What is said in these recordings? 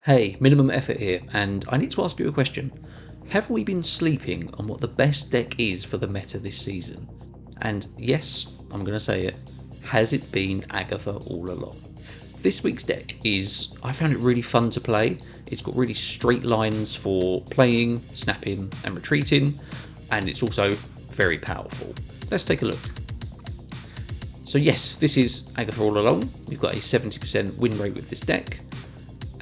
Hey, minimum effort here, and I need to ask you a question. Have we been sleeping on what the best deck is for the meta this season? And yes, I'm going to say it, has it been Agatha all along? This week's deck I found it really fun to play. It's got really straight lines for playing, snapping, and retreating, and it's also very powerful. Let's take a look. So yes, this is Agatha all along. We've got a 70% win rate with this deck.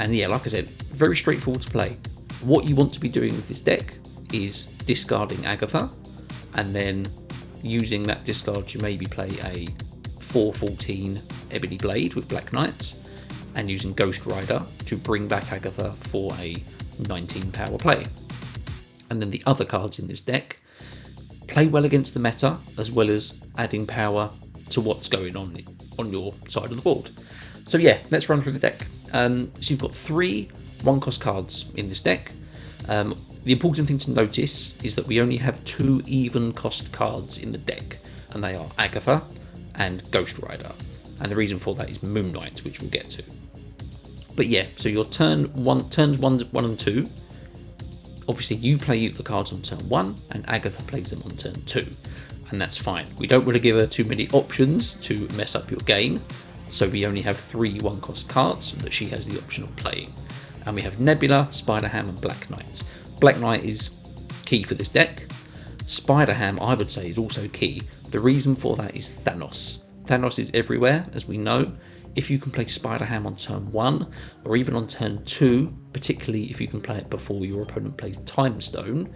And yeah, like I said, very straightforward to play. What you want to be doing with this deck is discarding Agatha, and then using that discard to maybe play a 4/14 Ebony Blade with Black Knight, and using Ghost Rider to bring back Agatha for a 19 power play. And then the other cards in this deck play well against the meta, as well as adding power to what's going on your side of the board. So yeah, let's run through the deck. So you've got 3 1-cost cards in this deck. The important thing to notice is that we only have 2 even cost cards in the deck, and they are Agatha and Ghost Rider. And the reason for that is Moon Knight, which we'll get to. But yeah, so your turns 1 and 2. Obviously, you play the cards on turn 1, and Agatha plays them on turn 2, and that's fine. We don't want to give her too many options to mess up your game. So we only have 3 1-cost cards that she has the option of playing. And we have Nebula, Spider-Ham and Black Knight. Black Knight is key for this deck. Spider-Ham, I would say, is also key. The reason for that is Thanos. Thanos is everywhere, as we know. If you can play Spider-Ham on turn 1, or even on turn 2, particularly if you can play it before your opponent plays Time Stone,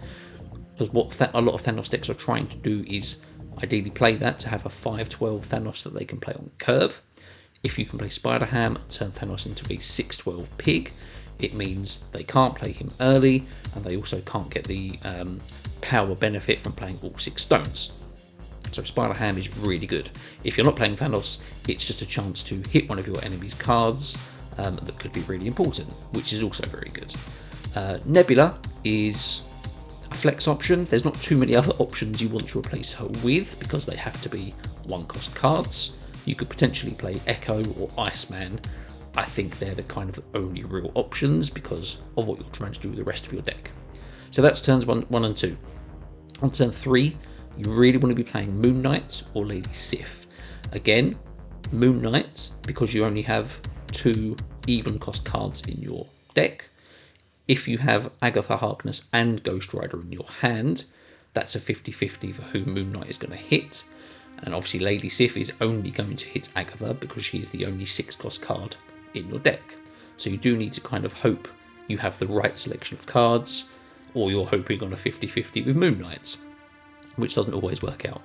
because what a lot of Thanos decks are trying to do is ideally play that to have a 5/12 Thanos that they can play on curve. If you can play Spider-Ham and turn Thanos into a 6/12 pig, it means they can't play him early, and they also can't get the power benefit from playing all 6 stones. So Spider-Ham is really good. If you're not playing Thanos, it's just a chance to hit one of your enemy's cards that could be really important, which is also very good. Nebula is a flex option. There's not too many other options you want to replace her with, because they have to be 1-cost cards. You could potentially play Echo or Iceman. I think they're the kind of only real options because of what you're trying to do with the rest of your deck. So that's turns 1 and 2. On turn 3, you really want to be playing Moon Knight or Lady Sif. Again, Moon Knight, because you only have 2 even cost cards in your deck. If you have Agatha Harkness and Ghost Rider in your hand, that's a 50-50 for who Moon Knight is going to hit. And obviously Lady Sif is only going to hit Agatha because she is the only 6-cost card in your deck. So you do need to kind of hope you have the right selection of cards, or you're hoping on a 50-50 with Moon Knight, which doesn't always work out.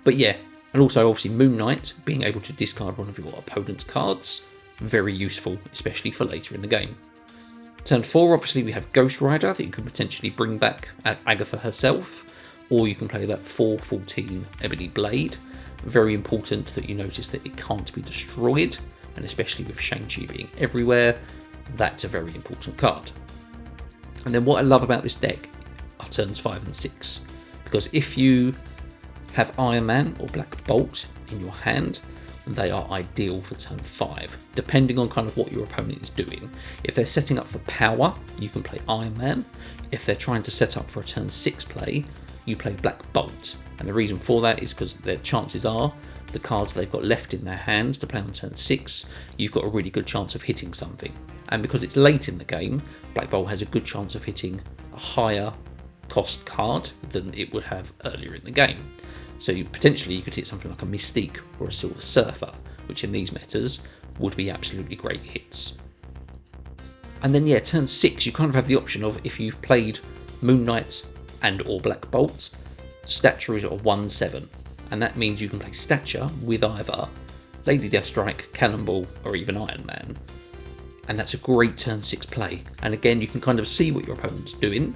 But yeah, and also obviously Moon Knight, being able to discard one of your opponent's cards, very useful, especially for later in the game. Turn 4, obviously we have Ghost Rider that you can potentially bring back at Agatha herself, or you can play that 4/14 Ebony Blade. Very important that you notice that it can't be destroyed, and especially with Shang-Chi being everywhere, that's a very important card. And then what I love about this deck are turns 5 and 6, because if you have Iron Man or Black Bolt in your hand, they are ideal for turn 5, depending on kind of what your opponent is doing. If they're setting up for power, you can play Iron Man. If they're trying to set up for a turn 6 play, you play Black Bolt. And the reason for that is because their chances are the cards they've got left in their hand to play on turn 6, you've got a really good chance of hitting something. And because it's late in the game, Black Bolt has a good chance of hitting a higher cost card than it would have earlier in the game. So potentially you could hit something like a Mystique or a Silver Surfer, which in these metas would be absolutely great hits. And then yeah, turn 6, you kind of have the option of, if you've played Moon Knight and or Black Bolt, Stature is at a 1/7, and that means you can play Stature with either Lady Deathstrike, Cannonball, or even Iron Man. And that's a great turn 6 play. And again, you can kind of see what your opponent's doing.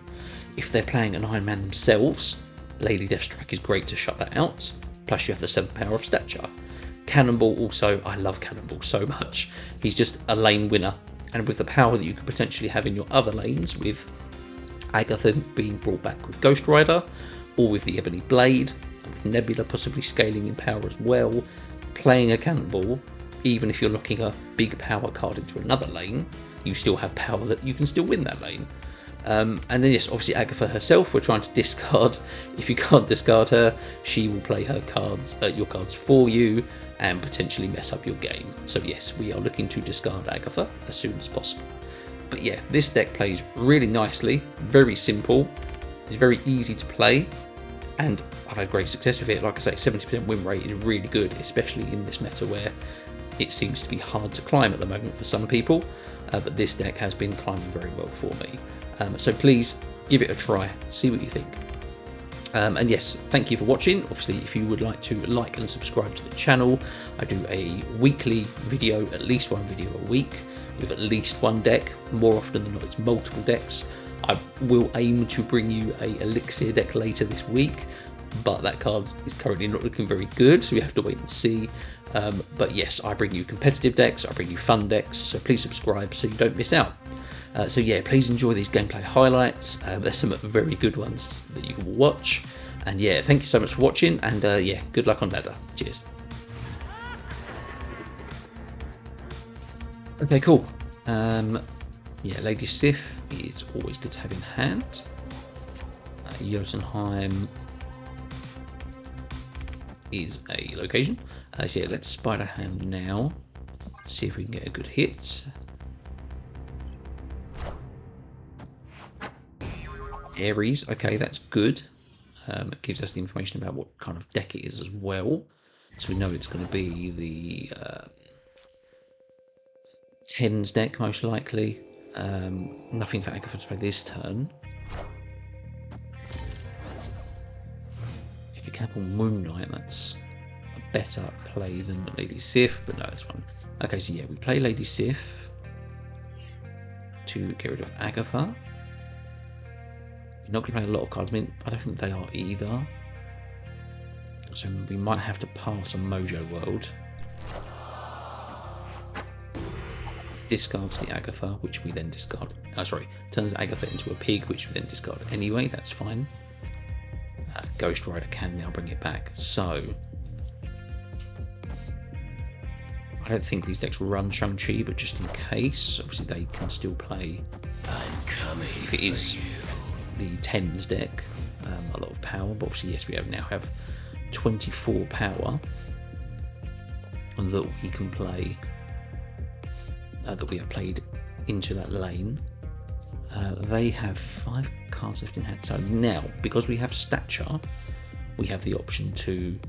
If they're playing an Iron Man themselves, Lady Deathstrike is great to shut that out, plus you have the 7 power of Stature. Cannonball also, I love Cannonball so much. He's just a lane winner, and with the power that you could potentially have in your other lanes, with Agatha being brought back with Ghost Rider, or with the Ebony Blade, and with Nebula possibly scaling in power as well, playing a Cannonball even if you're locking a big power card into another lane, you still have power that you can still win that lane. And then yes, obviously Agatha herself, we're trying to discard. If you can't discard her, she will play her cards, your cards for you, and potentially mess up your game. So yes, we are looking to discard Agatha as soon as possible. But yeah, this deck plays really nicely, very simple, it's very easy to play, and I've had great success with it. Like I say, 70% win rate is really good, especially in this meta where it seems to be hard to climb at the moment for some people, but this deck has been climbing very well for me. So please give it a try, see what you think. And yes, thank you for watching. Obviously, if you would like to like and subscribe to the channel, I do a weekly video, at least one video a week, with at least one deck. More often than not, it's multiple decks. I will aim to bring you a Elixir deck later this week, but that card is currently not looking very good, so we have to wait and see. But yes, I bring you competitive decks, I bring you fun decks, so please subscribe so you don't miss out. So yeah, please enjoy these gameplay highlights. There's some very good ones that you can watch. And yeah, thank you so much for watching, and yeah, good luck on ladder. Cheers. Okay, cool. Yeah, Lady Sif is always good to have in hand. Jotunheim is a location. So yeah, let's Spider Hand now. See if we can get a good hit. Ares, okay, that's good. It gives us the information about what kind of deck it is as well. So we know it's going to be the tens deck, most likely. Nothing for Agatha to play this turn. If you cancel Moon Knight, that's a better play than Lady Sif, but no, it's fine. Okay, so yeah, we play Lady Sif to get rid of Agatha. You're not going to play a lot of cards. I mean, I don't think they are either. So we might have to pass on Mojo World. Discards the Agatha, which we then discard. Oh, sorry, turns Agatha into a pig, which we then discard anyway. That's fine. Ghost Rider can now bring it back. So I don't think these decks run Shang-Chi, but just in case, obviously they can still play. I'm coming. If it is the tens deck, a lot of power, but obviously yes, we now have 24 power that we can play, that we have played into that lane. They have 5 cards left in hand, so now because we have Stature, we have the option to,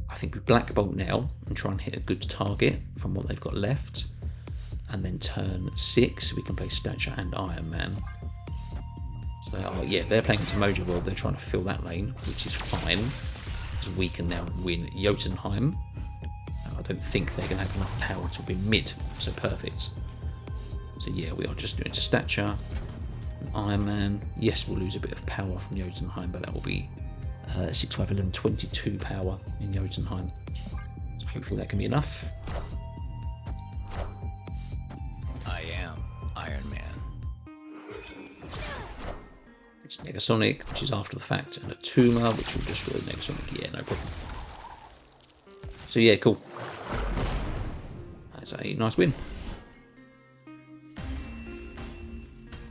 I think, we Black Bolt now and try and hit a good target from what they've got left, and then turn 6 we can play Stature and Iron Man. They are, yeah, they're playing into Mojo World, they're trying to fill that lane, which is fine, because we can now win Jotunheim. I don't think they're going to have enough power to win mid, so perfect. So yeah, we are just doing Stature, and Iron Man. Yes, we'll lose a bit of power from Jotunheim, but that will be 6, 5, 11, 22 power in Jotunheim. So hopefully that can be enough. I am Iron Man. Negasonic, which is after the fact, and a Tuma, which will destroy Negasonic. Yeah, no problem. So yeah, cool. That's a nice win.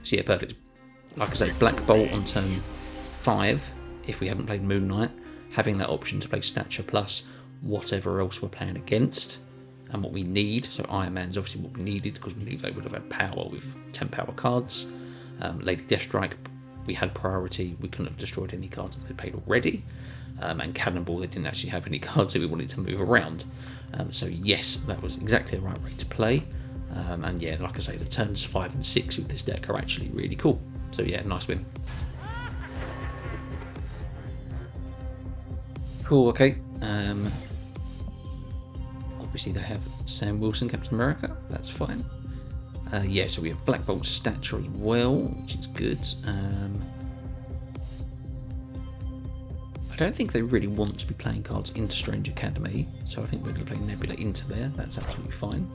So yeah, perfect. Like I say, Black Bolt on turn 5, if we haven't played Moon Knight, having that option to play Stature plus whatever else we're playing against, and what we need. So Iron Man's obviously what we needed, because we knew they would have had power with 10 power cards. Lady Deathstrike, we had priority, we couldn't have destroyed any cards that they played already, and Cannonball, they didn't actually have any cards that we wanted to move around. So yes, that was exactly the right way to play, and yeah, like I say, the turns 5 and 6 with this deck are actually really cool. So yeah, nice win. Cool, okay. Obviously they have Sam Wilson, Captain America, that's fine. Yeah, so we have Black Bolt Stature as well, which is good. I don't think they really want to be playing cards into Strange Academy, so I think we're going to play Nebula into there. That's absolutely fine.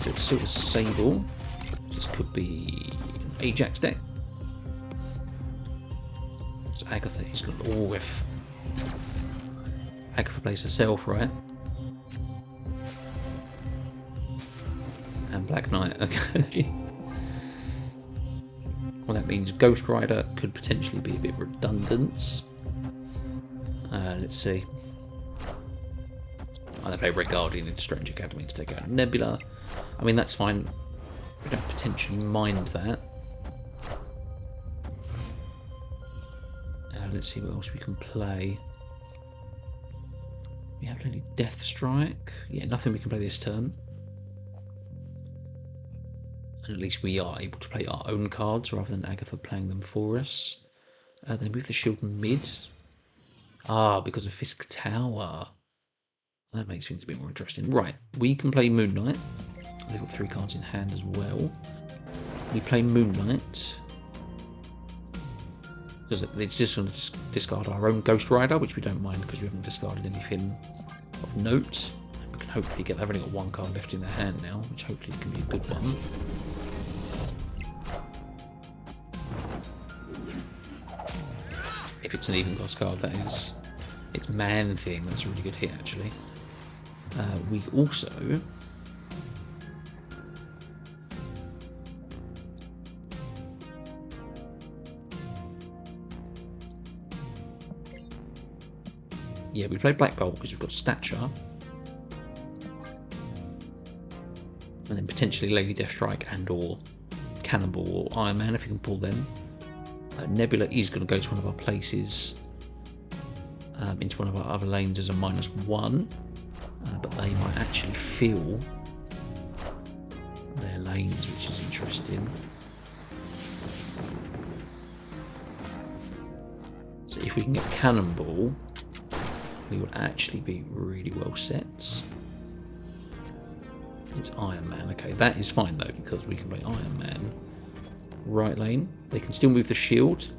So it's Silver Sable. This could be an Ajax deck. So Agatha is going to... Oh, if Agatha plays herself, right? And Black Knight, okay. Well, that means Ghost Rider could potentially be a bit redundant. Let's see. They play Red Guardian in Strange Academy to take out Nebula. I mean, that's fine. We don't potentially mind that. Let's see what else we can play. We have any Deathstrike. Yeah, nothing we can play this turn. And at least we are able to play our own cards rather than Agatha playing them for us. They move the shield mid. Because of Fisk Tower. That makes things a bit more interesting. Right, we can play Moon Knight. They've got 3 cards in hand as well. We play Moon Knight. Because it's just going to discard our own Ghost Rider, which we don't mind because we haven't discarded anything of note. We can hopefully get... They've only got 1 card left in their hand now, which hopefully can be a good one. If it's an even cost card, that is. It's Man Thing, that's a really good hit actually. We also... Yeah, we play Black Bolt because we've got Stature. And then potentially Lady Deathstrike and or Cannonball or Iron Man if you can pull them. Nebula is going to go to one of our places, into one of our other lanes as a -1. But they might actually fill their lanes, which is interesting. So if we can get Cannonball, we would actually be really well set. It's Iron Man. Okay, that is fine though, because we can play Iron Man. Right lane. They can still move the shield.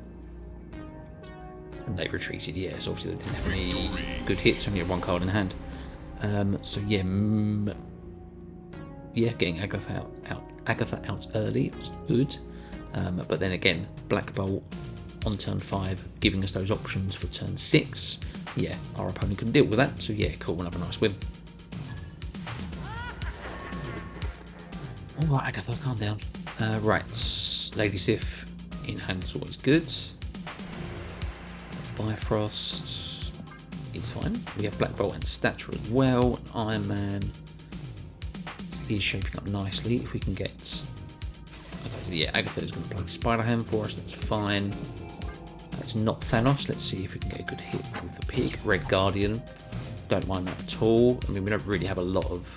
And they've retreated, yeah, so obviously they didn't have any good hits, only had 1 card in hand. So yeah, getting Agatha out early was good. But then again, Black Bolt on turn 5, giving us those options for turn 6. Yeah, our opponent can deal with that, so yeah, cool, we'll have a nice win. Alright, Agatha, calm down. Right, Lady Sif in hand is always good. Bifrost is fine. We have Black Bolt and Stature as well. Iron Man is shaping up nicely. If we can get... Okay, so yeah, Agatha is going to play Spider-Ham for us, that's fine. It's not Thanos. Let's see if we can get a good hit with the pig. Red Guardian. Don't mind that at all. I mean, we don't really have a lot of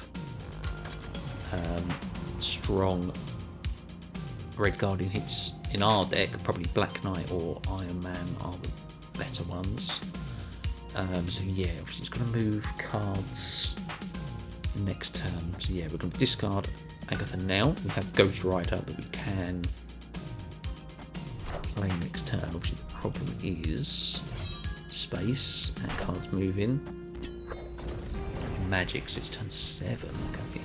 strong Red Guardian hits in our deck. Probably Black Knight or Iron Man are the better ones. So yeah, obviously it's going to move cards next turn. So yeah, we're going to discard Agatha now. We have Ghost Rider that we can play next turn. Obviously the problem is space and cards moving. Magic, so it's turn 7. Okay.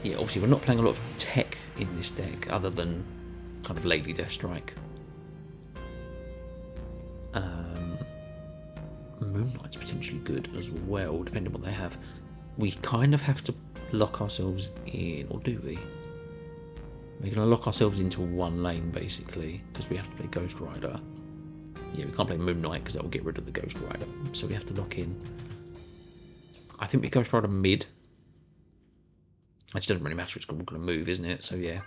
Yeah, obviously we're not playing a lot of tech in this deck other than kind of Lady Deathstrike. Moon Knight's potentially good as well, depending on what they have. We kind of have to lock ourselves in, or do we? We're going to lock ourselves into 1 lane basically, because we have to play Ghost Rider. Yeah, we can't play Moon Knight because that will get rid of the Ghost Rider, so we have to lock in. I think we Ghost Rider mid. It doesn't really matter, it's all going to move, isn't it? So yeah,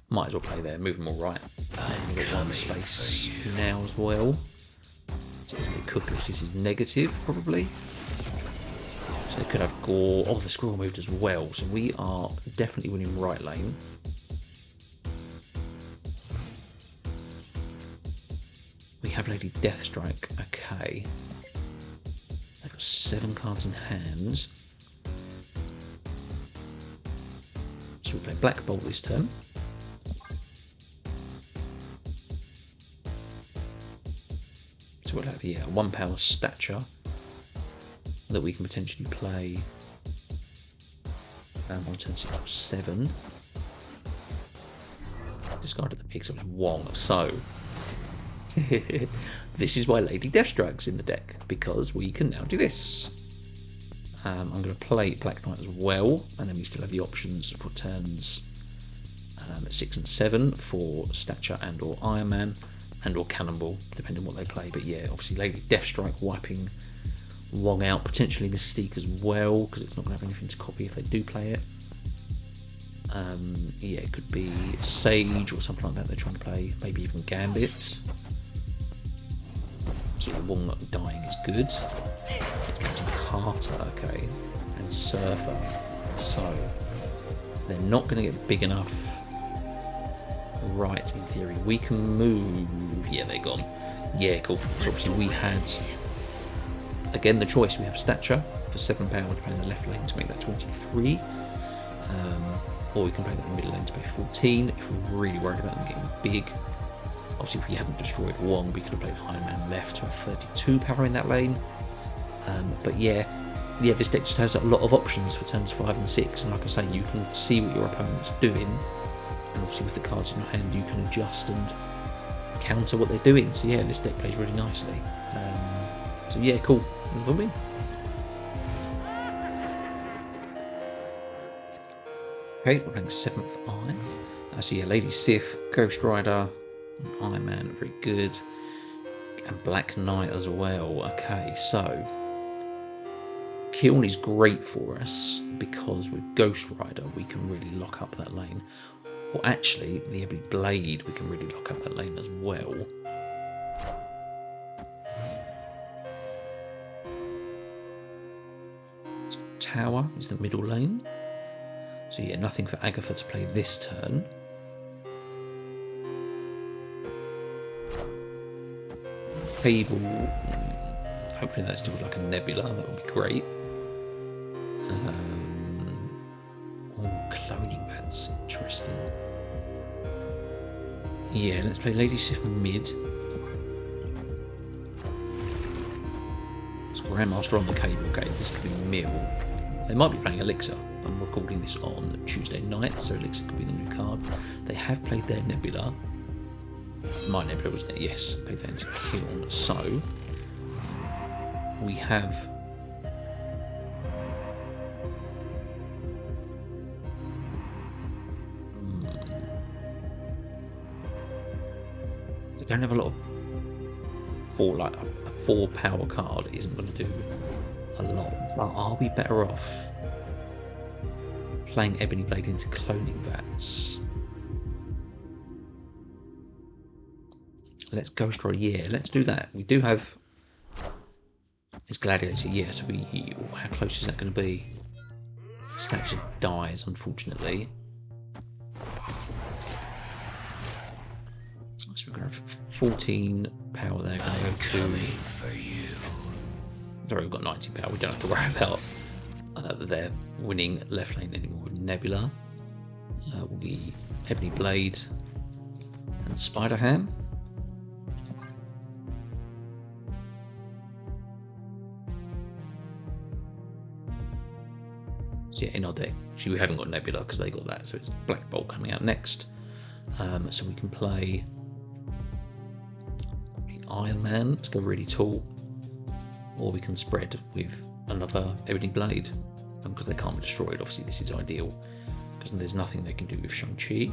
might as well play there, move them all right. We've got 1 space now as well. So it's a bit cookers. This is negative, probably. So they could have Gore. Oh, the squirrel moved as well. So we are definitely winning right lane. We have Lady Deathstrike. Okay. They've got 7 cards in hand. So we play Black Bolt this turn. So we'll have, yeah, 1 power Stature that we can potentially play on turn 6 or 7. Discarded the pig, so it's Wong. So this is why Lady Deathstrike's in the deck, because we can now do this. I'm going to play Black Knight as well, and then we still have the options for turns 6 and 7 for Stature and or Iron Man and or Cannonball, depending on what they play. But yeah, obviously Lady Deathstrike wiping Wong out, potentially Mystique as well, because it's not going to have anything to copy if they do play it. Yeah, it could be Sage or something like that they're trying to play, maybe even Gambit. So Wong dying is good. It's Captain Carter, okay, and Surfer. So they're not going to get big enough. Right, in theory, we can move. Yeah, they're gone. Yeah, cool. So obviously we had, again, the choice. We have Stature for 7 power to play in the left lane to make that 23. Or we can play that in the middle lane to pay 14 if we're really worried about them getting big. Obviously, if we haven't destroyed Wong, we could have played Iron Man left to have 32 power in that lane. But yeah, this deck just has a lot of options for turns 5 and 6. And like I say, you can see what your opponent's doing. And obviously with the cards in your hand, you can adjust and counter what they're doing. So yeah, this deck plays really nicely. So yeah, cool. We'll win. Okay, we're playing 7th Eye. So yeah, Lady Sif, Ghost Rider, Iron Man, very good. And Black Knight as well. Okay, so Kiln is great for us because with Ghost Rider we can really lock up that lane. Or actually, the Ebony Blade, we can really lock up that lane as well. Tower is the middle lane. So yeah, nothing for Agatha to play this turn. Fable, hopefully that's still like a Nebula, that would be great. Cloning, that's interesting. Yeah, let's play Lady Sif mid. It's Grandmaster on the cable, guys. This could be Mill. They might be playing Elixir. I'm recording this on Tuesday night, so Elixir could be the new card. They have played their Nebula. My Nebula, wasn't it? Yes, they played that into Kiln. So we have I don't have a lot of a 4 power card isn't going to do a lot. But are we better off playing Ebony Blade into cloning vats? Let's Ghost Rider, yeah, let's do that. We do have it's Gladiator, yeah, so how close is that going to be? Stature dies, unfortunately. So we're going to have 14 power there, going to go to... Sorry, we've got 19 power, we don't have to worry about their winning left lane anymore with Nebula. We Ebony Blade and Spider Ham. So yeah, in our deck, actually we haven't got Nebula because they got that, so it's Black Bolt coming out next. So we can play Iron Man to go really tall, or we can spread with another Ebony Blade because they can't be destroyed. Obviously this is ideal because there's nothing they can do with Shang-Chi.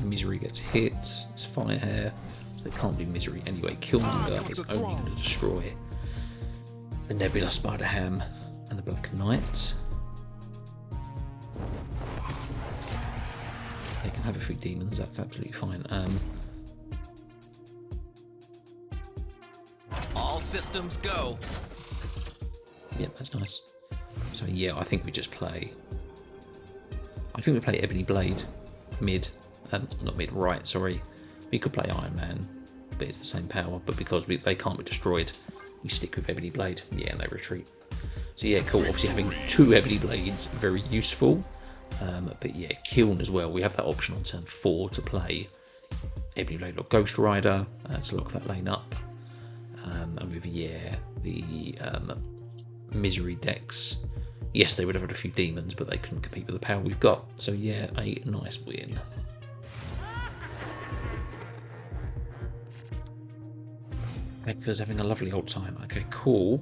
Misery gets hit, it's Fire Hair, so they can't do Misery anyway. Killmonger is only going to destroy the Nebula, Spider Ham and the Black Knight. They can have a few demons, that's absolutely fine. All systems go. Yeah, that's nice. So yeah, I think we just play... I think we play Ebony Blade mid. Not mid, right, sorry. We could play Iron Man, but it's the same power. But because they can't be destroyed, we stick with Ebony Blade. Yeah, and they retreat. So yeah, cool. Obviously having 2 Ebony Blades, very useful. But yeah, Kiln as well. We have that option on turn 4 to play Ebony Blade or Ghost Rider to lock that lane up. And with, yeah, the Misery decks, yes, they would have had a few demons, but they couldn't compete with the power we've got. So yeah, a nice win. Agatha's having a lovely old time. Okay, cool.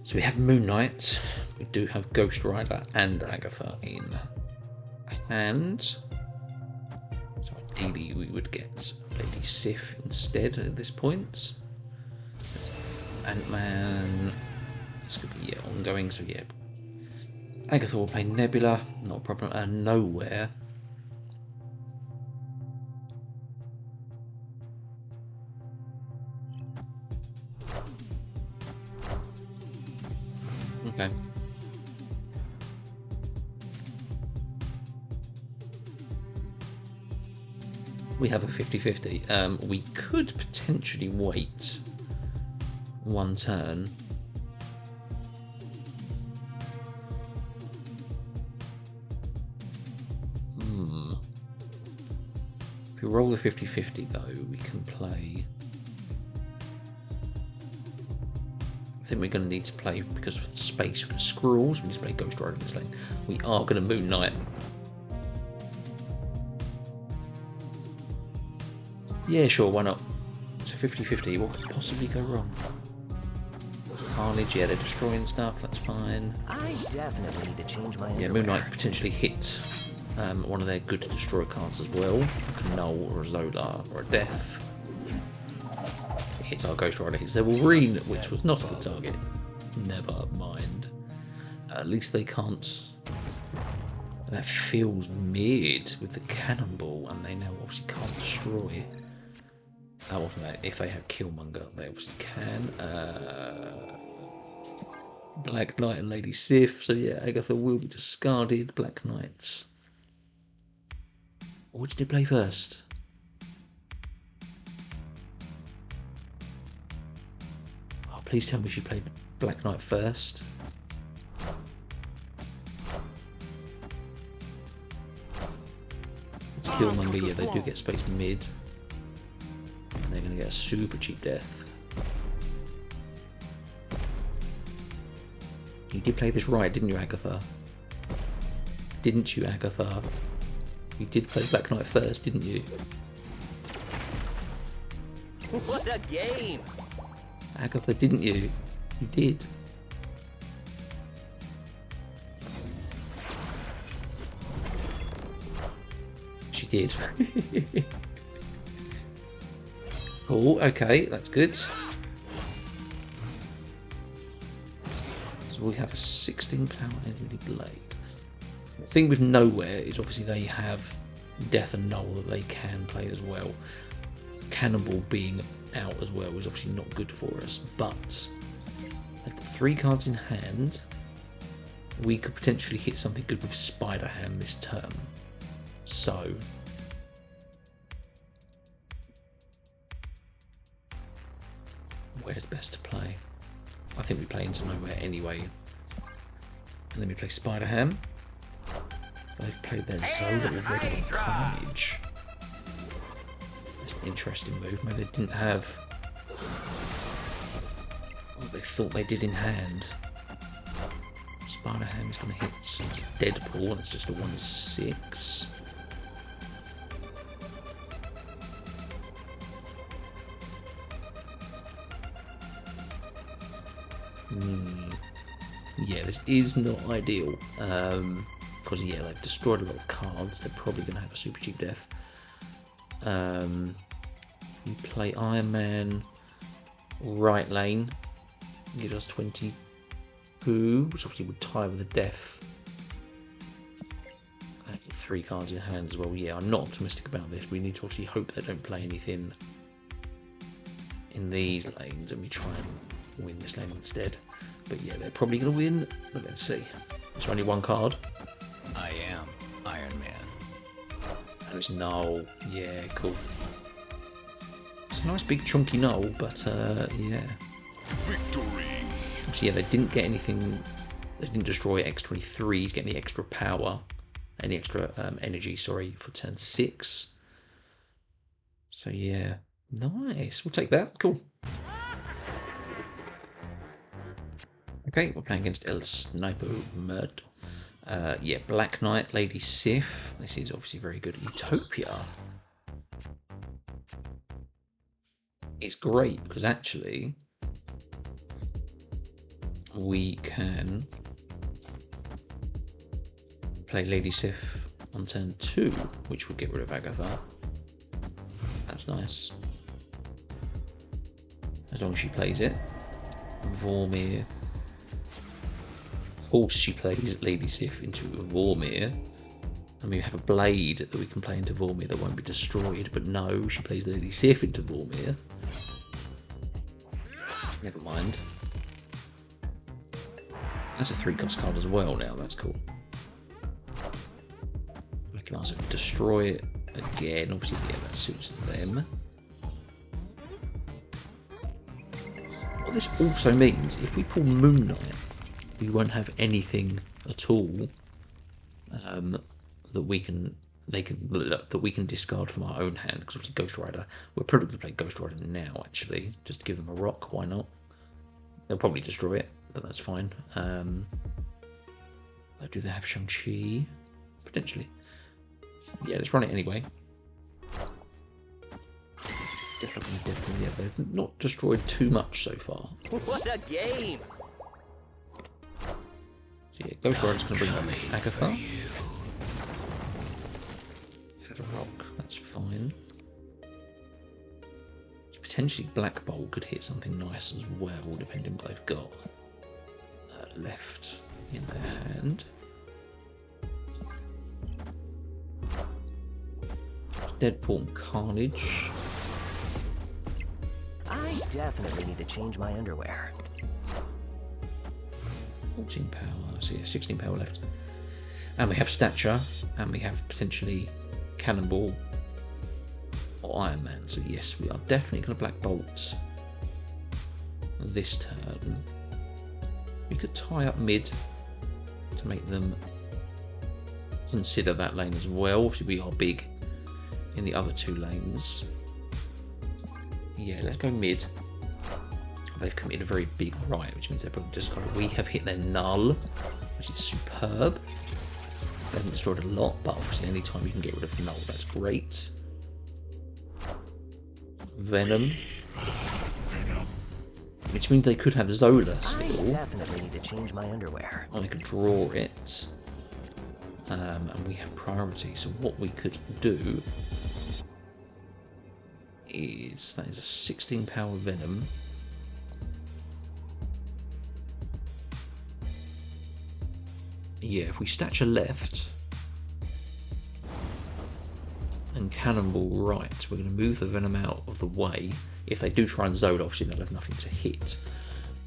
So we have Moon Knight. We do have Ghost Rider and Agatha in hand. So ideally we would get Lady Sif instead at this point. Ant-Man. This could be ongoing, so yeah. Agatha will play Nebula, not a problem. Nowhere. Okay. We have a 50-50. We could potentially wait one turn. If we roll the 50-50 though, we can play... I think we're going to need to play, because of the space for the Skrulls, we need to play Ghost Rider in this lane. We are going to Moon Knight. Yeah, sure, why not? So 50-50, what could possibly go wrong? Carnage, yeah, they're destroying stuff, that's fine. I definitely need to change my Yeah, Moon Knight potentially hit one of their good to destroy cards as well, like a Null or a Zola or a Death. It hits our Ghost Rider, hits their Wolverine, which was not a good target. Never mind. At least they can't... That feels mid with the Cannonball, and they now obviously can't destroy. Well, if they have Killmonger, they obviously can. Black Knight and Lady Sif, so yeah, Agatha will be discarded. Black Knight. What did he play first? Oh, please tell me she played Black Knight first. It's Killmonger, yeah, they do get space mid. And they're going to get a super cheap death. You did play this right, didn't you, Agatha? Didn't you, Agatha? You did play Black Knight first, didn't you? What a game! Agatha, didn't you? You did. She did. Cool, okay, that's good. So we have a 16 power Ebony Blade. The thing with Nowhere is obviously they have Death and Null that they can play as well. Cannonball being out as well is obviously not good for us, but they've got 3 cards in hand. We could potentially hit something good with Spider-Ham this turn. So where's best to play? I think we play into Nowhere anyway. And then we play Spider-Ham. They've played their Zola already on Carnage. That's an interesting move. Maybe they didn't have what they thought they did in hand. Spider-Ham is going to hit Deadpool, and it's just a 1/6. Yeah, this is not ideal. Because, yeah, they've destroyed a lot of cards. They're probably going to have a super cheap death. You play Iron Man, right lane. He does 22, which obviously would tie with a death. 3 cards in hand as well. Yeah, I'm not optimistic about this. We need to obviously hope they don't play anything in these lanes, and we try and win this lane instead. But yeah, they're probably going to win. But let's see. There's only 1 card. I am Iron Man. And it's Null. Yeah, cool. It's a nice big chunky Null, but yeah. Victory. So yeah, they didn't get anything. They didn't destroy X-23s, get any extra power, any extra energy, sorry, for turn 6. So yeah, nice. We'll take that. Cool. Okay, we're playing against El Sniper Murd. Yeah, Black Knight, Lady Sif. This is obviously very good. Utopia. is great because actually we can play Lady Sif on turn 2, which will get rid of Agatha. That's nice. As long as she plays it. Vormir. Of course she plays Lady Sif into Vormir. And we have a blade that we can play into Vormir that won't be destroyed, but no, she plays Lady Sif into Vormir. Never mind. That's a 3-cost card as well now, that's cool. We can also destroy it again, obviously, yeah, that suits them. What this also means, if we pull Moon Knight, we won't have anything at all that we can discard from our own hand, because obviously Ghost Rider, we're probably going to play Ghost Rider now actually, just to give them a rock, why not? They'll probably destroy it, but that's fine. Do they have Shang-Chi? Potentially. Yeah, let's run it anyway. Definitely, yeah, they've not destroyed too much so far. What a game! So yeah, Ghost Rider's going to bring Agatha. Had a rock, that's fine. Potentially Black Bolt could hit something nice as well, depending on what they've got left in their hand. Deadpool and Carnage. I definitely need to change my underwear. 14 power, so yeah, 16 power left. And we have Stature, and we have potentially Cannonball or Iron Man. So yes, we are definitely going to Black Bolt this turn. We could tie up mid to make them consider that lane as well. Obviously we are big in the other 2 lanes. Yeah, let's go mid. They've committed a very big right, which means they're probably discarded. We have hit their null, which is superb. They haven't destroyed a lot, but obviously any time you can get rid of null, that's great. Venom. Which means they could have Zola still. I definitely need to change my underwear. And they could draw it. And we have priority. So what we could do is, that is a 16 power Venom. Yeah, if we Stature left and Cannonball right, we're going to move the Venom out of the way. If they do try and Zola, obviously they'll have nothing to hit.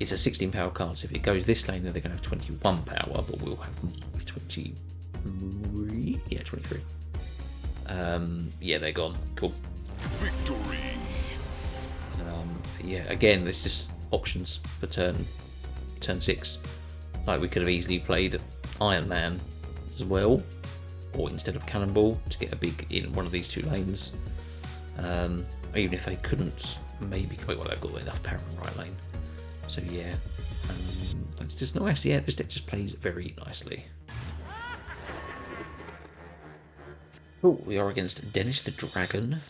It's a 16 power card, so if it goes this lane, then they're going to have 21 power, but we'll have more with 23. Yeah, 23. Yeah, they're gone. Cool. Victory. Yeah, again, there's just options for turn 6. Like, we could have easily played Iron Man as well, or instead of Cannonball, to get a big in one of these 2 lanes. Even if they couldn't, maybe, well, they've got enough power in the right lane. So yeah, that's just nice. Yeah, this deck just plays very nicely. Oh, we are against Dennis the Dragon.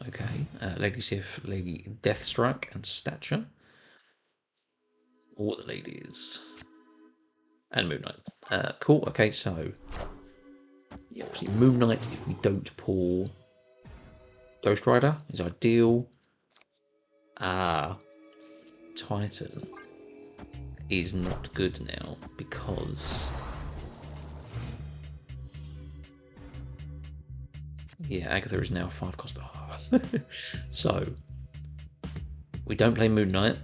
Okay, Lady Sif, Lady Deathstrike, and Stature. All the ladies. And Moon Knight. Cool, okay, so yeah, obviously Moon Knight, if we don't pull Ghost Rider, is ideal. Titan is not good now because yeah, Agatha is now 5 cost. So we don't play Moon Knight.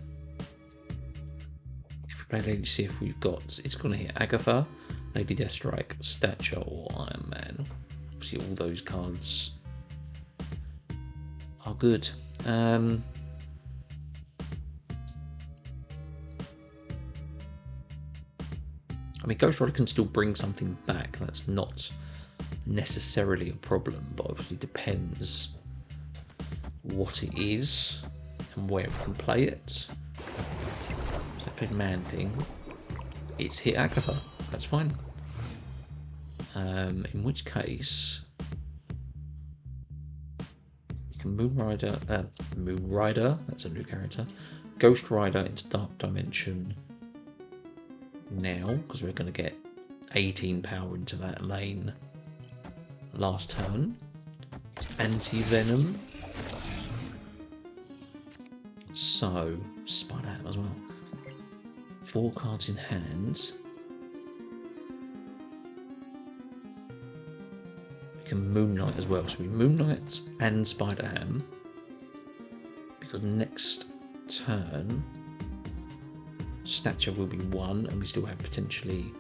If we play Lady Sif, we've got, it's going to hit Agatha, Lady Deathstrike, Stature, or Iron Man. Obviously, all those cards are good. I mean, Ghost Rider can still bring something back. That's not necessarily a problem, but obviously depends what it is and where we can play it. So I played Man Thing. It's hit Agatha. That's fine. In which case, we can Moon Rider, that's a new character. Ghost Rider into Dark Dimension now, because we're going to get 18 power into that lane last turn. It's Anti-Venom. So, Spider-Ham as well. 4 cards in hand. We can Moon Knight as well. So we Moon Knight and Spider-Ham. Because next turn, Stature will be 1, and we still have potentially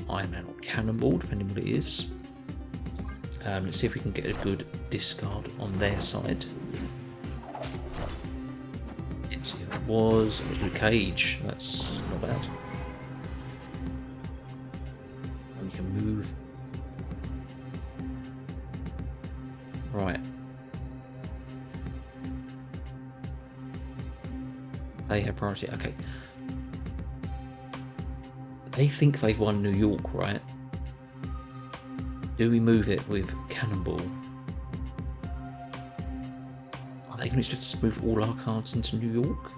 Iron Man or Cannonball, depending on what it is. Let's see if we can get a good discard on their side. Let's see who that was. It was Luke Cage. That's not bad. And we can move. Right. They have priority. Okay. They think they've won New York, right? Do we move it with Cannonball? Are they going to expect us to move all our cards into New York?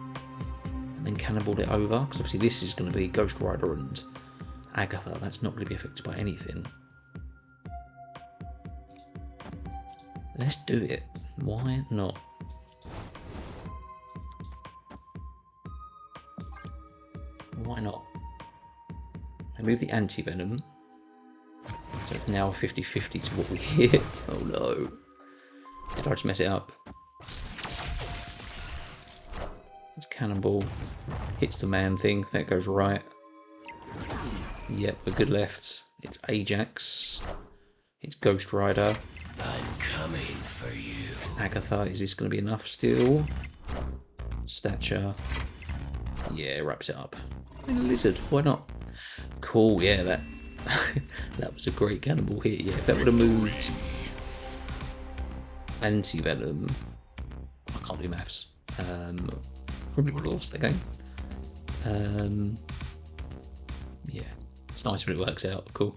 And then Cannonball it over? Because obviously this is going to be Ghost Rider and Agatha. That's not going to be affected by anything. Let's do it. Why not? Why not? I move the Anti-Venom. So it's now 50-50 to what we hit. Oh no. Did I just mess it up? It's Cannonball. Hits the man thing. That goes right. Yep, we're good left. It's Ajax. It's Ghost Rider. I'm coming for you. It's Agatha. Is this going to be enough still? Stature. Yeah, wraps it up. And a lizard. Why not? Cool. Yeah, that that was a great Cannonball hit. Yeah, if that would have moved Anti-Venom, I can't do maths. Probably would have lost the game. Yeah, it's nice when it works out. Cool.